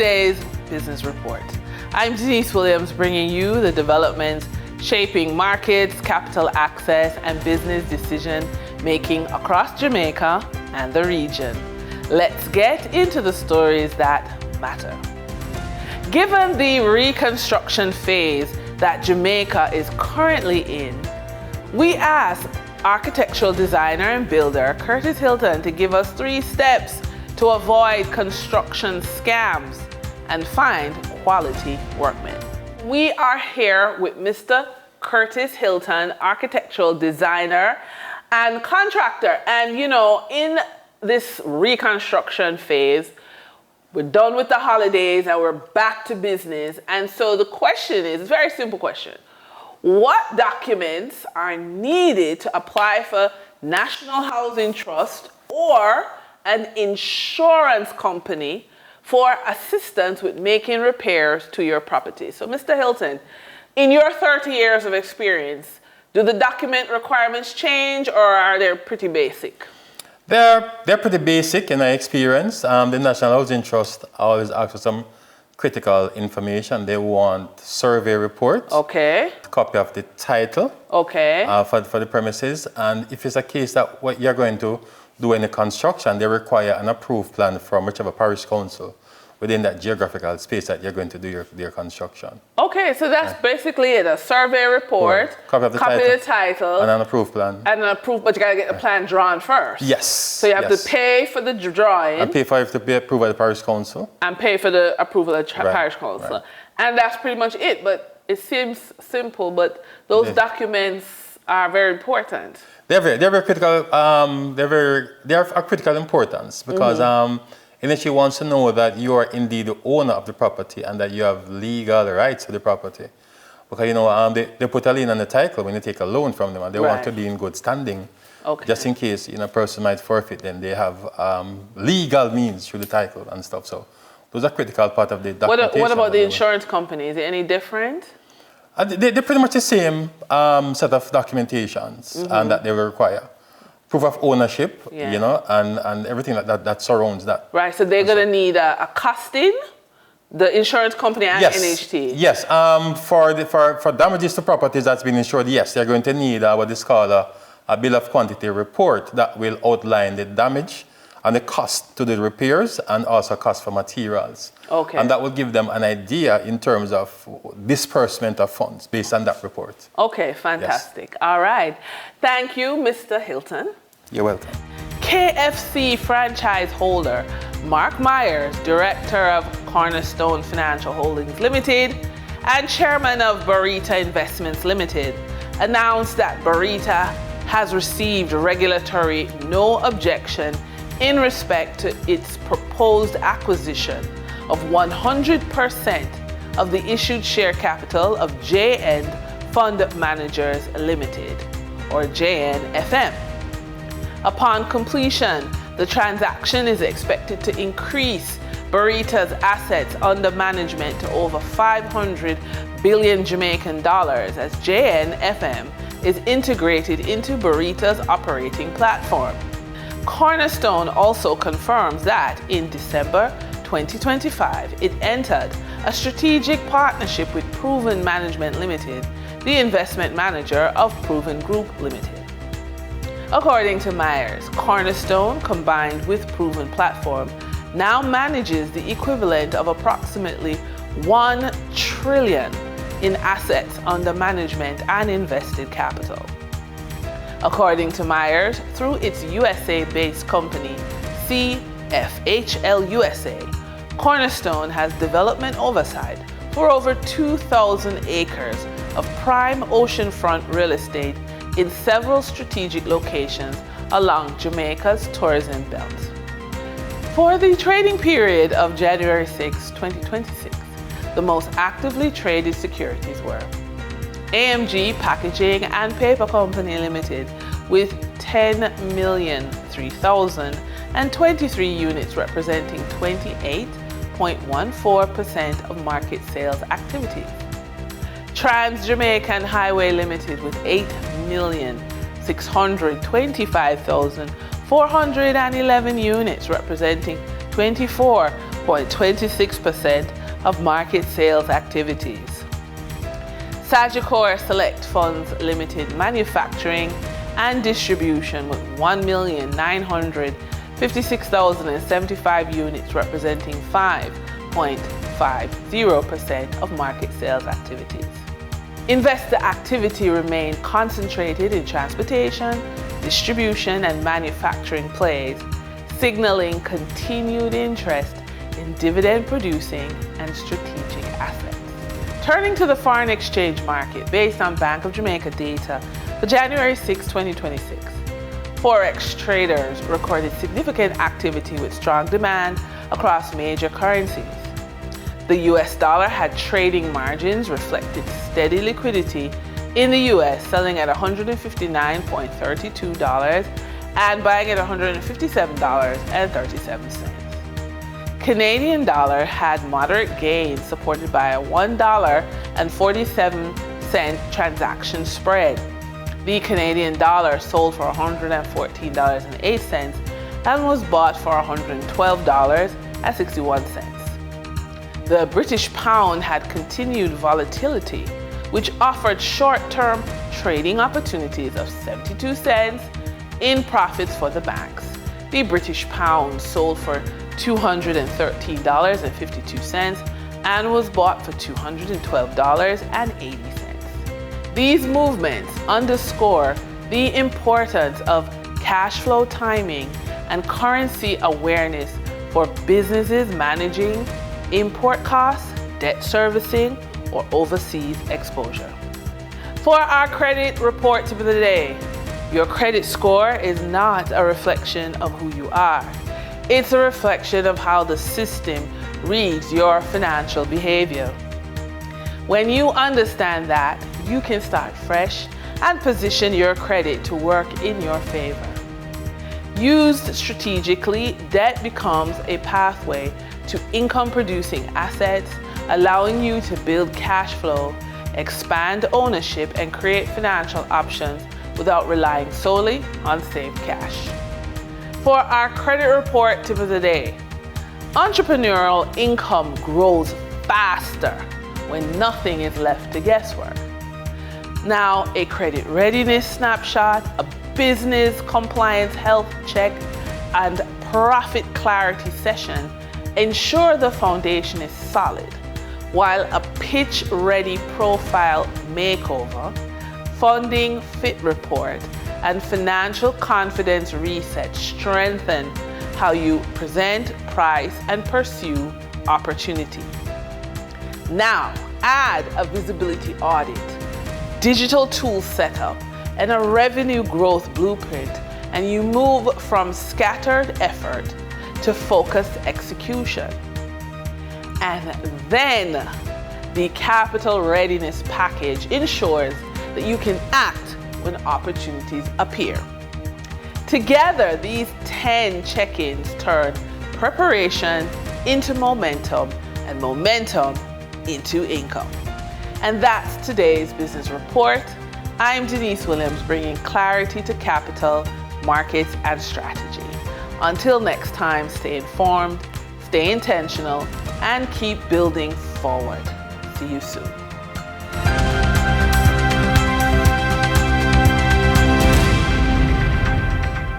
today's business report. I'm Denise Williams, bringing you the developments shaping markets, capital access, and business decision making across Jamaica and the region. Let's get into the stories that matter. Given the reconstruction phase that Jamaica is currently in, we asked architectural designer and builder Curtis Hilton to give us 3 steps to avoid construction scams and find quality workmen. We are here with Mr. Curtis Hilton, architectural designer and contractor. And you know, in this reconstruction phase, we're done with the holidays and we're back to business. And so the question is, a very simple question. What documents are needed to apply for National Housing Trust or an insurance company for assistance with making repairs to your property? So Mr. Hilton, in your 30 years of experience, do the document requirements change or are they pretty basic? They're pretty basic in my experience. The National Housing Trust always asks for some critical information. They want survey report, okay, copy of the title, okay, for the premises, and if it's a case that what you're going to do any construction, they require an approved plan from whichever parish council within that geographical space that you're going to do your construction. Okay, so that's basically it, a survey report, copy of the title, and an approved plan. And an approved, but you gotta get the plan drawn first. Yes. So you have to pay for the drawing. And pay for it to be approved by the parish council. And pay for the approval of the parish council. Right. And that's pretty much it, but it seems simple, but those documents are very important. They're very critical, they're of critical importance because initially wants to know that you are indeed the owner of the property and that you have legal rights to the property. Because, you know, they put a lien on the title when you take a loan from them and they want to be in good standing. Okay. Just in case, you know, a person might forfeit them, they have legal means through the title and stuff. So those are critical part of the documentation. What about the insurance company? Is it any different? They're pretty much the same set of documentations and that they will require. Proof of ownership, you know, and everything that surrounds that. Right, so they're going to need a costing, the insurance company and NHT? Yes, for damages to properties that's been insured, yes, they're going to need what is called a bill of quantity report that will outline the damage and the cost to the repairs and also cost for materials. Okay. And that will give them an idea in terms of disbursement of funds based on that report. Okay, fantastic. Yes. All right. Thank you, Mr. Hilton. You're welcome. KFC franchise holder Mark Myers, director of Cornerstone Financial Holdings Limited and chairman of Barita Investments Limited, announced that Barita has received regulatory no objection in respect to its proposed acquisition of 100% of the issued share capital of JN Fund Managers Limited, or JNFM. Upon completion, the transaction is expected to increase Barita's assets under management to over 500 billion Jamaican dollars as JNFM is integrated into Barita's operating platform. Cornerstone also confirms that in December 2025, it entered a strategic partnership with Proven Management Limited, the investment manager of Proven Group Limited. According to Myers, Cornerstone, combined with Proven Platform, now manages the equivalent of approximately 1 trillion in assets under management and invested capital. According to Myers, through its USA-based company, CFHL USA, Cornerstone has development oversight for over 2,000 acres of prime oceanfront real estate in several strategic locations along Jamaica's tourism belt. For the trading period of January 6, 2026, the most actively traded securities were AMG Packaging and Paper Company Limited with 10,003,023 units representing 28.14% of market sales activity. Trans-Jamaican Highway Limited with 8,625,411 units representing 24 6.26% of market sales activities. Sagicor Select Funds Limited Manufacturing and Distribution with 1,956,075 units representing 5.50% of market sales activities. Investor activity remained concentrated in transportation, distribution, and manufacturing plays, signaling continued interest in dividend-producing and strategic assets. Turning to the foreign exchange market based on Bank of Jamaica data for January 6, 2026, Forex traders recorded significant activity with strong demand across major currencies. The US dollar had trading margins reflected steady liquidity in the US, selling at $159.32 and buying at $157.37. Canadian dollar had moderate gains supported by a $1.47 transaction spread. The Canadian dollar sold for $114.08 and was bought for $112.61. The British pound had continued volatility, which offered short-term trading opportunities of 72 cents in profits for the banks. The British pound sold for $213.52 and was bought for $212.80. These movements underscore the importance of cash flow timing and currency awareness for businesses managing import costs, debt servicing, or overseas exposure. For our credit report tip of the day, your credit score is not a reflection of who you are. It's a reflection of how the system reads your financial behavior. When you understand that, you can start fresh and position your credit to work in your favor. Used strategically, debt becomes a pathway to income-producing assets, allowing you to build cash flow, expand ownership, and create financial options without relying solely on saved cash. For our credit report tip of the day, entrepreneurial income grows faster when nothing is left to guesswork. Now, a credit readiness snapshot, a business compliance health check, and profit clarity session ensure the foundation is solid, while a pitch-ready profile makeover, funding fit report, and financial confidence reset strengthen how you present, price, and pursue opportunity. Now, add a visibility audit, digital tool setup, and a revenue growth blueprint, and you move from scattered effort to focused execution. And then the capital readiness package ensures that you can act when opportunities appear. Together, these 10 check-ins turn preparation into momentum and momentum into income. And that's today's business report. I'm Denise Williams, bringing clarity to capital, markets, and strategy. Until next time, stay informed, stay intentional, and keep building forward. See you soon.